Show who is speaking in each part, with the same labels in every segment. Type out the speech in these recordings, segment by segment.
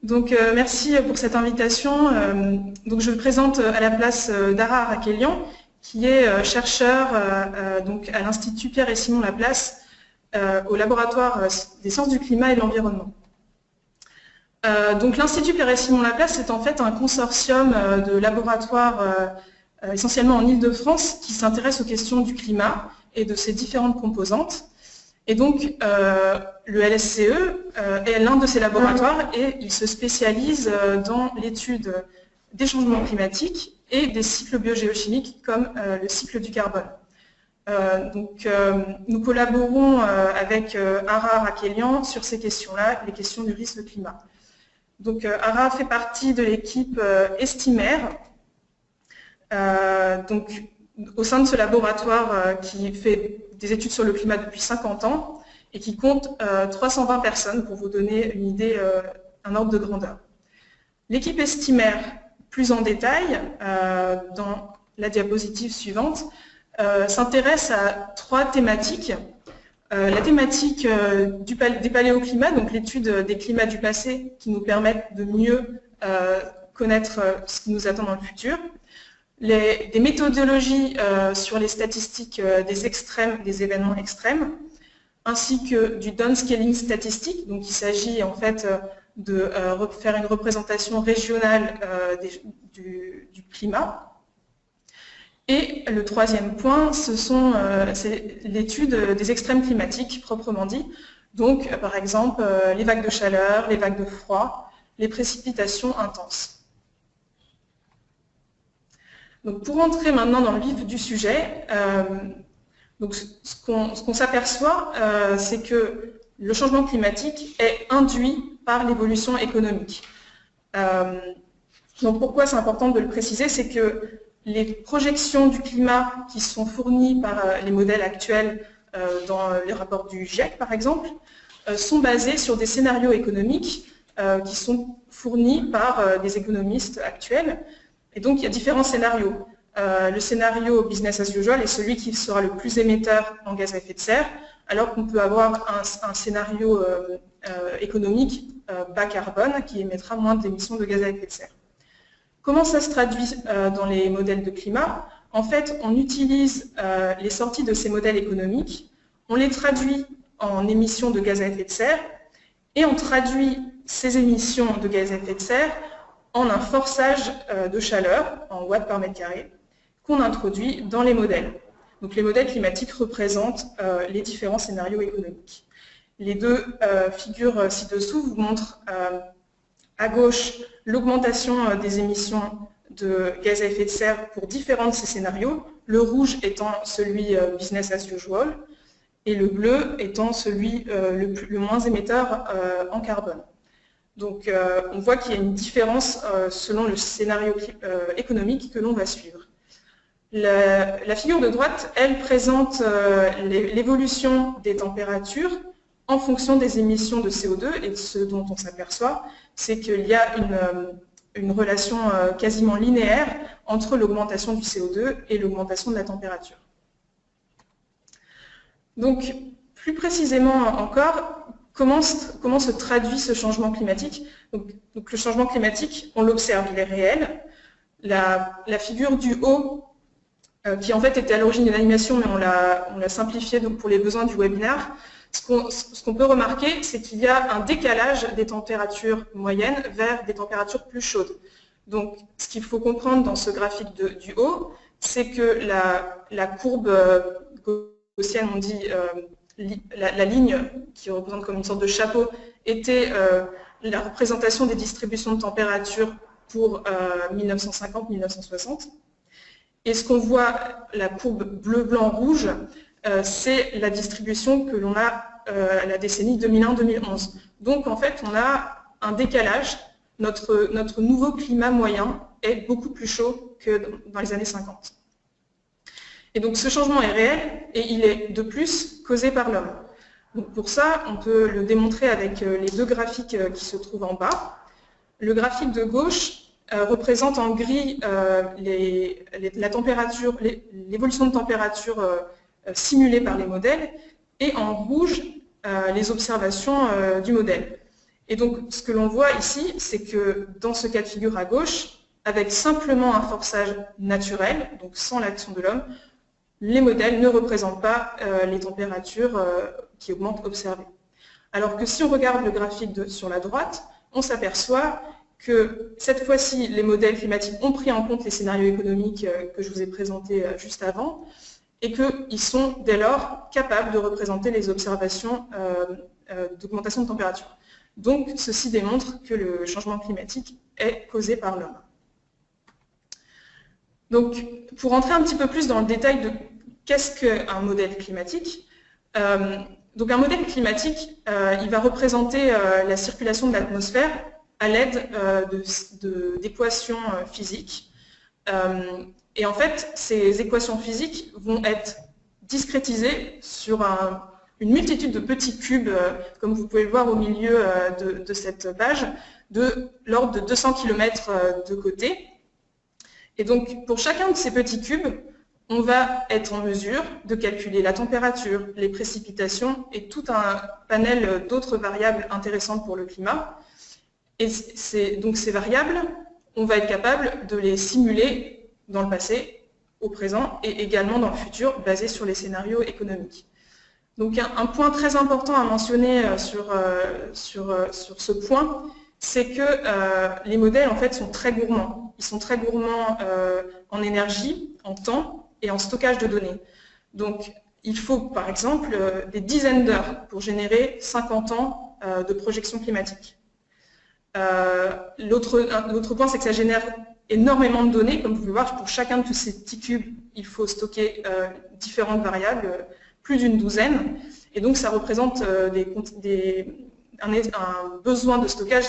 Speaker 1: Donc, merci pour cette invitation. Donc, je me présente à la place d'Ara Arakelian, qui est chercheur donc à l'Institut Pierre et Simon Laplace, au laboratoire des sciences du climat et de l'environnement. Donc, l'Institut Pierre et Simon Laplace est en fait un consortium de laboratoires essentiellement en Île-de-France qui s'intéresse aux questions du climat et de ses différentes composantes. Et donc, le LSCE est l'un de ces laboratoires et il se spécialise dans l'étude des changements climatiques et des cycles biogéochimiques comme le cycle du carbone. Nous collaborons avec Ara Arakelian sur ces questions-là, les questions du risque climat. Donc, Ara fait partie de l'équipe Estimer. Au sein de ce laboratoire qui fait des études sur le climat depuis 50 ans et qui compte 320 personnes pour vous donner une idée, un ordre de grandeur. L'équipe Estimer, plus en détail, dans la diapositive suivante, s'intéresse à trois thématiques. La thématique des paléoclimats, donc l'étude des climats du passé qui nous permettent de mieux connaître ce qui nous attend dans le futur. Des méthodologies sur les statistiques des extrêmes, des événements extrêmes, ainsi que du downscaling statistique. Donc, il s'agit en fait de faire une représentation régionale du climat. Et le troisième point, c'est l'étude des extrêmes climatiques, proprement dit. Donc, par exemple, les vagues de chaleur, les vagues de froid, les précipitations intenses. Donc, pour entrer maintenant dans le vif du sujet, ce qu'on s'aperçoit, c'est que le changement climatique est induit par l'évolution économique. Donc, pourquoi c'est important de le préciser, c'est que les projections du climat qui sont fournies par les modèles actuels dans les rapports du GIEC, par exemple, sont basées sur des scénarios économiques qui sont fournis par des économistes actuels. Et donc, il y a différents scénarios. Le scénario business as usual est celui qui sera le plus émetteur en gaz à effet de serre, alors qu'on peut avoir un scénario économique bas carbone qui émettra moins d'émissions de gaz à effet de serre. Comment ça se traduit dans les modèles de climat? En fait, on utilise les sorties de ces modèles économiques, on les traduit en émissions de gaz à effet de serre, et on traduit ces émissions de gaz à effet de serre en un forçage de chaleur, en watts par mètre carré, qu'on introduit dans les modèles. Donc les modèles climatiques représentent les différents scénarios économiques. Les deux figures ci-dessous vous montrent à gauche l'augmentation des émissions de gaz à effet de serre pour différents de ces scénarios, le rouge étant celui business as usual et le bleu étant celui le moins émetteur en carbone. Donc, on voit qu'il y a une différence selon le scénario économique que l'on va suivre. La figure de droite, elle présente l'évolution des températures en fonction des émissions de CO2 et ce dont on s'aperçoit, c'est qu'il y a une relation quasiment linéaire entre l'augmentation du CO2 et l'augmentation de la température. Donc, plus précisément encore, comment se traduit ce changement climatique? Donc, le changement climatique, on l'observe, il est réel. La figure du haut, qui en fait était à l'origine d'une animation, mais on l'a simplifiée donc, pour les besoins du webinaire, ce qu'on peut remarquer, c'est qu'il y a un décalage des températures moyennes vers des températures plus chaudes. Donc, ce qu'il faut comprendre dans ce graphique du haut, c'est que la courbe gaussienne, on dit la ligne qui représente comme une sorte de chapeau, était la représentation des distributions de température pour 1950-1960. Et ce qu'on voit, la courbe bleu-blanc-rouge, c'est la distribution que l'on a à la décennie 2001-2011. Donc en fait, on a un décalage. Notre nouveau climat moyen est beaucoup plus chaud que dans les années 50. Et donc ce changement est réel et il est de plus causé par l'homme. Donc pour ça, on peut le démontrer avec les deux graphiques qui se trouvent en bas. Le graphique de gauche représente en gris l'évolution de température simulée par les modèles et en rouge les observations du modèle. Et donc, ce que l'on voit ici, c'est que dans ce cas de figure à gauche, avec simplement un forçage naturel, donc sans l'action de l'homme, les modèles ne représentent pas les températures qui augmentent observées. Alors que si on regarde le graphique sur la droite, on s'aperçoit que cette fois-ci, les modèles climatiques ont pris en compte les scénarios économiques que je vous ai présentés juste avant, et qu'ils sont dès lors capables de représenter les observations d'augmentation de température. Donc, ceci démontre que le changement climatique est causé par l'homme. Donc, pour entrer un petit peu plus dans le détail de qu'est-ce qu'un modèle climatique, donc un modèle climatique, il va représenter la circulation de l'atmosphère à l'aide d'équations physiques. Et en fait, ces équations physiques vont être discrétisées sur une multitude de petits cubes, comme vous pouvez le voir au milieu de cette page, de l'ordre de 200 km de côté. Et donc, pour chacun de ces petits cubes, on va être en mesure de calculer la température, les précipitations et tout un panel d'autres variables intéressantes pour le climat. Et donc ces variables, on va être capable de les simuler dans le passé, au présent et également dans le futur, basés sur les scénarios économiques. Donc un point très important à mentionner sur ce point, c'est que les modèles en fait sont très gourmands. Ils sont très gourmands en énergie, en temps et en stockage de données. Donc il faut par exemple des dizaines d'heures pour générer 50 ans de projections climatiques. L'autre point, c'est que ça génère énormément de données. Comme vous pouvez voir, pour chacun de ces petits cubes, il faut stocker différentes variables, plus d'une douzaine. Et donc ça représente un besoin de stockage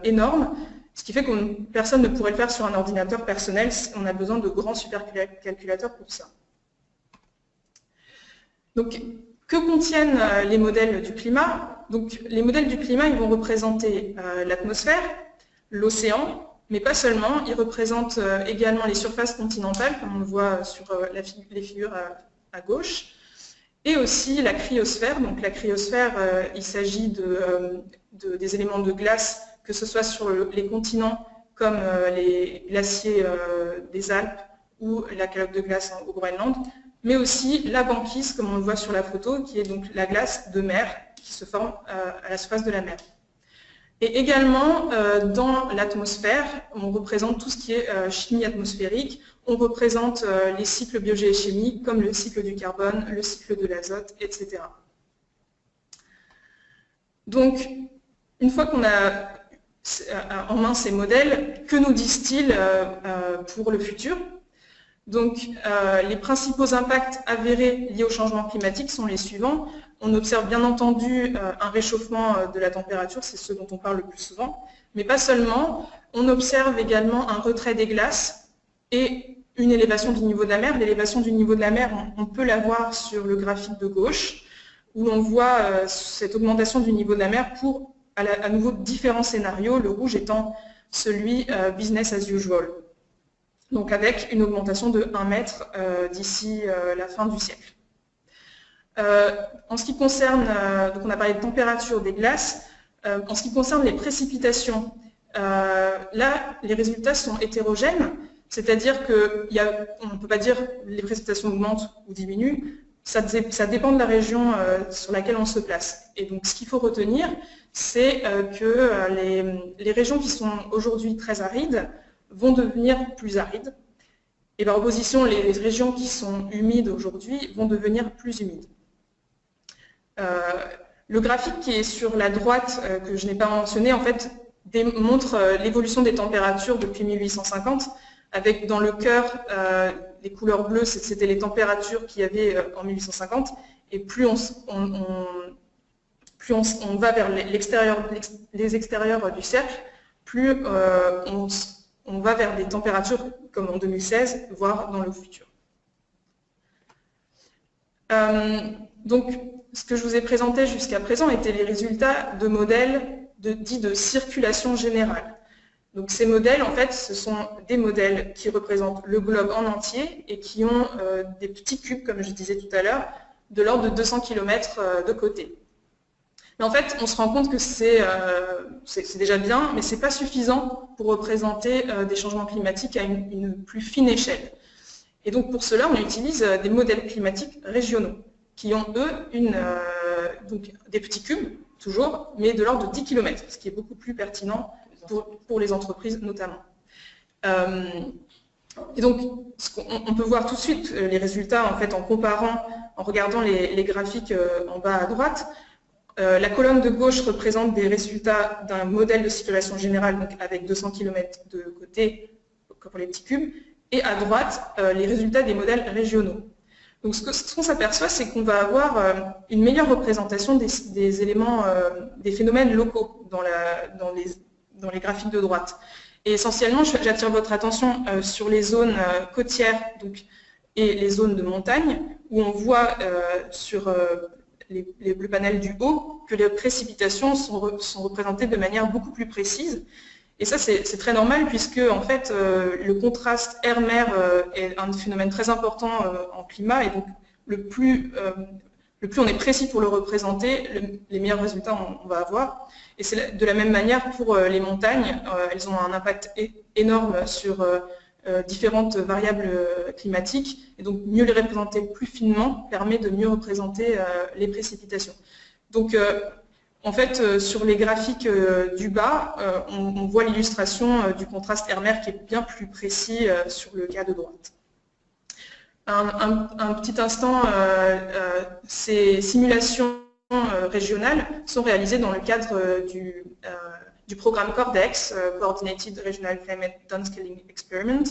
Speaker 1: énorme, ce qui fait que personne ne pourrait le faire sur un ordinateur personnel. On a besoin de grands supercalculateurs pour ça. Donc, que contiennent les modèles du climat? Donc, les modèles du climat, ils vont représenter l'atmosphère, l'océan, mais pas seulement. Ils représentent également les surfaces continentales, comme on le voit sur les figures à gauche, et aussi la cryosphère. Donc, la cryosphère, il s'agit des éléments de glace, que ce soit sur les continents, comme les glaciers des Alpes ou la calotte de glace au Groenland, mais aussi la banquise, comme on le voit sur la photo, qui est donc la glace de mer qui se forme à la surface de la mer. Et également, dans l'atmosphère, on représente tout ce qui est chimie atmosphérique, on représente les cycles biogéochimiques, comme le cycle du carbone, le cycle de l'azote, etc. Donc, une fois qu'on a en main ces modèles, que nous disent-ils pour le futur? Donc, les principaux impacts avérés liés au changement climatique sont les suivants. On observe bien entendu un réchauffement de la température, c'est ce dont on parle le plus souvent, mais pas seulement. On observe également un retrait des glaces et une élévation du niveau de la mer. L'élévation du niveau de la mer, on peut la voir sur le graphique de gauche, où l'on voit cette augmentation du niveau de la mer pour, à nouveau, différents scénarios, le rouge étant celui business as usual. Donc avec une augmentation de 1 mètre d'ici la fin du siècle. En ce qui concerne, donc on a parlé de température des glaces, en ce qui concerne les précipitations, là les résultats sont hétérogènes, c'est-à-dire qu'on ne peut pas dire les précipitations augmentent ou diminuent, ça dépend de la région sur laquelle on se place. Et donc ce qu'il faut retenir, c'est que les régions qui sont aujourd'hui très arides vont devenir plus arides, et par opposition, les régions qui sont humides aujourd'hui vont devenir plus humides. Le graphique qui est sur la droite, que je n'ai pas mentionné, en fait, montre l'évolution des températures depuis 1850, avec dans le cœur, les couleurs bleues, c'était les températures qu'il y avait en 1850, et plus on va vers les extérieurs du cercle, plus on va vers des températures comme en 2016, voire dans le futur. Donc, ce que je vous ai présenté jusqu'à présent étaient les résultats de modèles dits de circulation générale. Donc ces modèles, en fait, ce sont des modèles qui représentent le globe en entier et qui ont des petits cubes, comme je disais tout à l'heure, de l'ordre de 200 km de côté. Mais en fait, on se rend compte que c'est déjà bien, mais ce n'est pas suffisant pour représenter des changements climatiques à une plus fine échelle. Et donc pour cela, on utilise des modèles climatiques régionaux, qui ont, eux, donc des petits cubes, toujours, mais de l'ordre de 10 km, ce qui est beaucoup plus pertinent pour les entreprises notamment. Et donc, on peut voir tout de suite les résultats en fait en comparant, en regardant les graphiques en bas à droite. La colonne de gauche représente des résultats d'un modèle de circulation générale, donc avec 200 km de côté pour les petits cubes, et à droite, les résultats des modèles régionaux. Donc ce qu'on s'aperçoit, c'est qu'on va avoir une meilleure représentation des éléments, des phénomènes locaux dans les graphiques de droite. Et essentiellement, j'attire votre attention sur les zones côtières et les zones de montagne, où on voit sur le panel du haut que les précipitations sont représentées de manière beaucoup plus précise. Et ça, c'est très normal puisque en fait, le contraste air-mer est un phénomène très important en climat, et donc le plus on est précis pour le représenter, les meilleurs résultats on va avoir. Et c'est de la même manière pour les montagnes, elles ont un impact énorme sur différentes variables climatiques, et donc mieux les représenter plus finement permet de mieux représenter les précipitations. Donc en fait, sur les graphiques du bas, on voit l'illustration du contraste air-mer qui est bien plus précis sur le cas de droite. Un petit instant, ces simulations régionales sont réalisées dans le cadre du programme CORDEX, Coordinated Regional Climate Downscaling Experiment,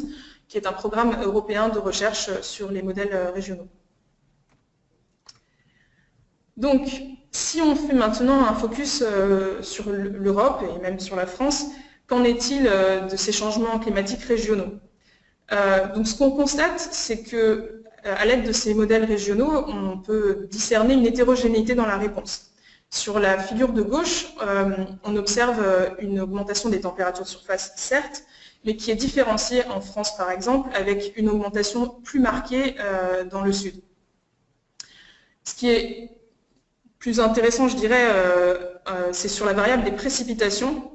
Speaker 1: qui est un programme européen de recherche sur les modèles régionaux. Donc, si on fait maintenant un focus sur l'Europe et même sur la France, qu'en est-il de ces changements climatiques régionaux? Donc, ce qu'on constate, c'est que à l'aide de ces modèles régionaux, on peut discerner une hétérogénéité dans la réponse. Sur la figure de gauche, on observe une augmentation des températures de surface, certes, mais qui est différenciée en France, par exemple, avec une augmentation plus marquée dans le sud. Ce qui est plus intéressant, je dirais, c'est sur la variable des précipitations,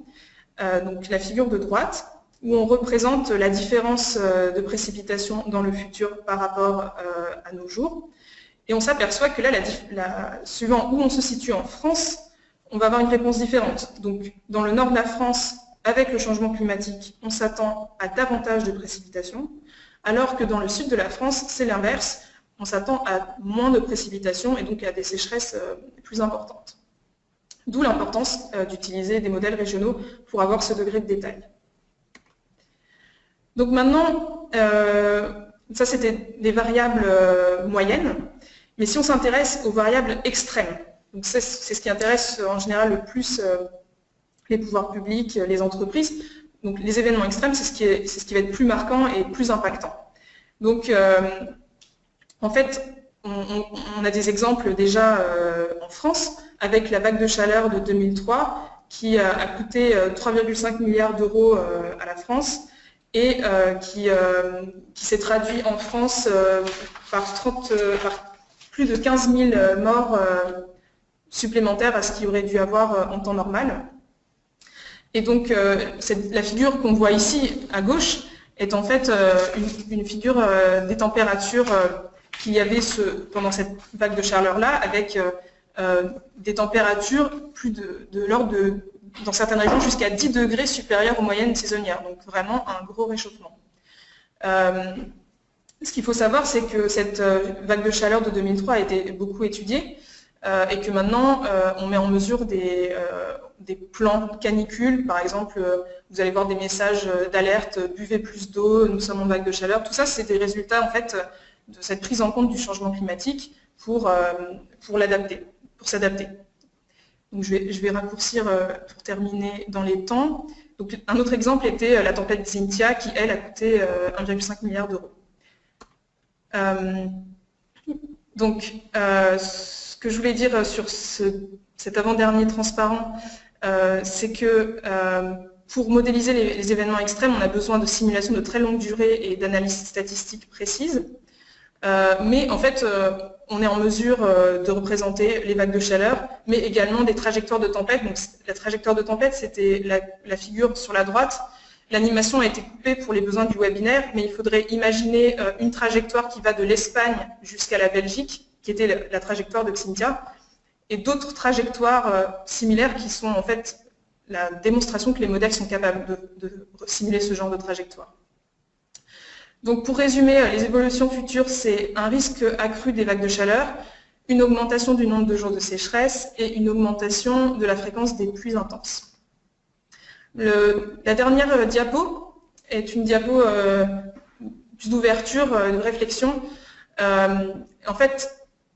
Speaker 1: donc la figure de droite, où on représente la différence de précipitations dans le futur par rapport à nos jours. Et on s'aperçoit que là, suivant où on se situe en France, on va avoir une réponse différente. Donc, dans le nord de la France, avec le changement climatique, on s'attend à davantage de précipitations, alors que dans le sud de la France, c'est l'inverse. On s'attend à moins de précipitations et donc à des sécheresses plus importantes. D'où l'importance d'utiliser des modèles régionaux pour avoir ce degré de détail. Donc maintenant, ça c'était des variables moyennes, mais si on s'intéresse aux variables extrêmes, donc c'est ce qui intéresse en général le plus les pouvoirs publics, les entreprises, donc les événements extrêmes, c'est ce qui va être plus marquant et plus impactant. Donc en fait, on a des exemples déjà en France, avec la vague de chaleur de 2003, qui a coûté 3,5 milliards d'euros à la France, et qui s'est traduit en France par plus de 15 000 morts supplémentaires à ce qu'il aurait dû avoir en temps normal. Et donc, la figure qu'on voit ici, à gauche, est en fait une figure des températures qu'il y avait pendant cette vague de chaleur-là, avec des températures plus de l'ordre de, dans certaines régions, jusqu'à 10 degrés supérieures aux moyennes saisonnières. Donc vraiment un gros réchauffement. Ce qu'il faut savoir, c'est que cette vague de chaleur de 2003 a été beaucoup étudiée et que maintenant, on met en mesure des plans de canicule. Par exemple, vous allez voir des messages d'alerte, buvez plus d'eau, nous sommes en vague de chaleur. Tout ça, c'est des résultats en fait de cette prise en compte du changement climatique pour s'adapter. Donc je vais raccourcir pour terminer dans les temps. Donc, un autre exemple était la tempête Xynthia qui, elle, a coûté 1,5 milliard d'euros. Donc, ce que je voulais dire sur cet avant-dernier transparent, c'est que pour modéliser les événements extrêmes, on a besoin de simulations de très longue durée et d'analyses statistiques précises. Mais en fait, on est en mesure de représenter les vagues de chaleur, mais également des trajectoires de tempête. Donc, la trajectoire de tempête, c'était la figure sur la droite. L'animation a été coupée pour les besoins du webinaire, mais il faudrait imaginer une trajectoire qui va de l'Espagne jusqu'à la Belgique, qui était la trajectoire de Xynthia, et d'autres trajectoires similaires qui sont en fait la démonstration que les modèles sont capables de simuler ce genre de trajectoire. Donc pour résumer, les évolutions futures, c'est un risque accru des vagues de chaleur, une augmentation du nombre de jours de sécheresse et une augmentation de la fréquence des pluies intenses. La dernière diapo est une diapo plus d'ouverture, de réflexion. En fait,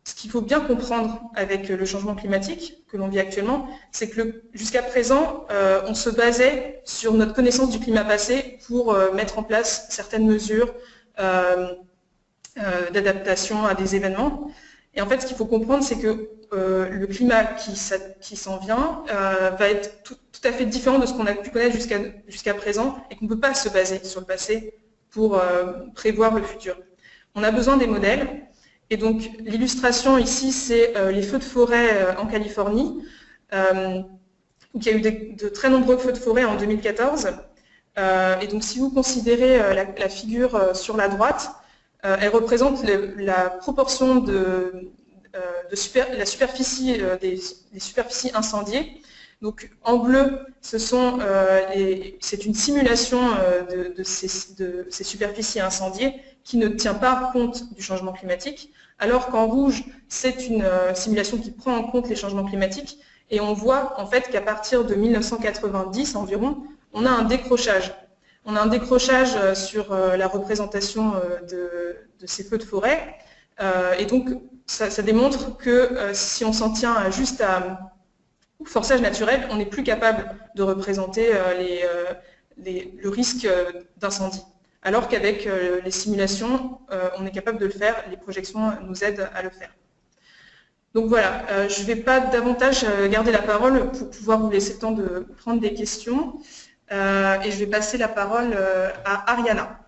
Speaker 1: ce qu'il faut bien comprendre avec le changement climatique que l'on vit actuellement, c'est que jusqu'à présent, on se basait sur notre connaissance du climat passé pour mettre en place certaines mesures d'adaptation à des événements. Et en fait, ce qu'il faut comprendre, c'est que le climat qui s'en vient va être tout à fait différent de ce qu'on a pu connaître jusqu'à présent et qu'on ne peut pas se baser sur le passé pour prévoir le futur. On a besoin des modèles. Et donc, l'illustration ici, c'est les feux de forêt en Californie, où il y a eu de très nombreux feux de forêt en 2014. Et donc, si vous considérez la figure sur la droite, elle représente la proportion la superficie des superficies incendiées. Donc, en bleu, c'est une simulation de ces superficies incendiées qui ne tient pas compte du changement climatique, alors qu'en rouge, c'est une simulation qui prend en compte les changements climatiques, et on voit en fait qu'à partir de 1990 environ, on a un décrochage. On a un décrochage sur la représentation de ces feux de forêt, et donc ça démontre que si on s'en tient juste au forçage naturel, on n'est plus capable de représenter le risque d'incendie. Alors qu'avec les simulations, on est capable de le faire, les projections nous aident à le faire. Donc voilà, je ne vais pas davantage garder la parole pour pouvoir vous laisser le temps de prendre des questions, et je vais passer la parole à Ariana.